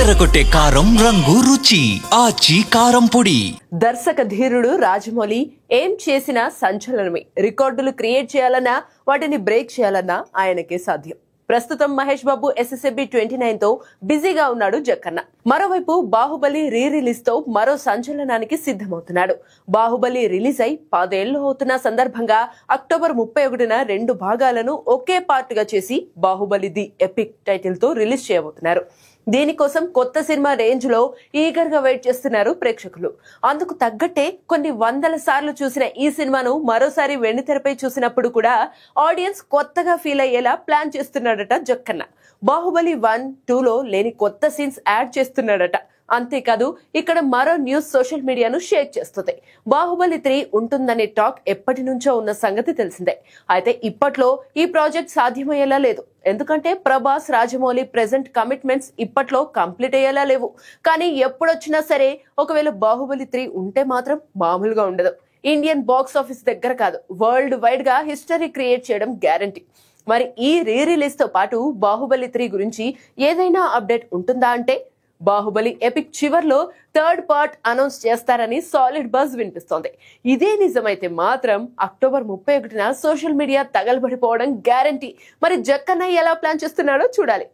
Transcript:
అదరగొట్టే కారం రంగు రుచి ఆచి కారం పొడి. దర్శక ధీరుడు రాజమౌళి ఏం చేసినా సంచలనమే. రికార్డులు క్రియేట్ చేయాలన్నా వాటిని బ్రేక్ చేయాలన్నా ఆయనకే సాధ్యం. ప్రస్తుతం మహేష్ బాబు SSB 29 తో బిజీగా ఉన్నాడు జక్కన్న. మరోవైపు బాహుబలి రిలీజ్ తో మరో సంచలనానికి సిద్ధమవుతున్నాడు. బాహుబలి రిలీజ్ అయి 10 ఏళ్లు అవుతున్న సందర్భంగా అక్టోబర్ 31న 2 భాగాలను ఒకే పార్ట్ గా చేసి బాహుబలి ది ఎపిక్ టైటిల్ తో రిలీజ్ చేయబోతున్నారు. దీనికోసం కొత్త సినిమా రేంజ్ లో ఈగర్ గా వెయిట్ చేస్తున్నారు ప్రేక్షకులు. అందుకు తగ్గట్టే కొన్ని వందల సార్లు చూసిన ఈ సినిమాను మరోసారి వెండితెరపై చూసినప్పుడు కూడా ఆడియన్స్ కొత్తగా ఫీల్ అయ్యేలా ప్లాన్ చేస్తున్నాడట జక్కన్న. బాహుబలి 1, 2లో లేని కొత్త సీన్స్ యాడ్ చేస్తున్నాడట. అంతేకాదు ఇక్కడ మరో న్యూస్ సోషల్ మీడియాను షేక్ చేస్తుంది. బాహుబలి 3 ఉంటుందనే టాక్ ఎప్పటి నుంచో ఉన్న సంగతి తెలిసిందే. అయితే ఇప్పట్లో ఈ ప్రాజెక్ట్ సాధ్యమయ్యేలా లేదు. ఎందుకంటే ప్రభాస్, రాజమౌళి ప్రెజెంట్ కమిట్మెంట్స్ ఇప్పట్లో కంప్లీట్ అయ్యేలా లేవు. కానీ ఎప్పుడొచ్చినా సరే ఒకవేళ బాహుబలి 3 ఉంటే మాత్రం మామూలుగా ఉండదు. ఇండియన్ బాక్స్ ఆఫీస్ దగ్గర కాదు, వరల్డ్ వైడ్ గా హిస్టరీ క్రియేట్ చేయడం గ్యారంటీ. మరి ఈ రిలీజ్ తో పాటు బాహుబలి 3 గురించి ఏదైనా అప్డేట్ ఉంటుందా అంటే బాహుబలి ఎపిక్ చివర్లో 3rd పార్ట్ అనౌన్స్ చేస్తారని సాలిడ్ బజ్ వినిపిస్తోంది. ఇదే నిజమైతే మాత్రం అక్టోబర్ 31న సోషల్ మీడియా తగలబడిపోవడం గ్యారంటీ. మరి జక్కన్న ఎలా ప్లాన్ చేస్తున్నాడో చూడాలి.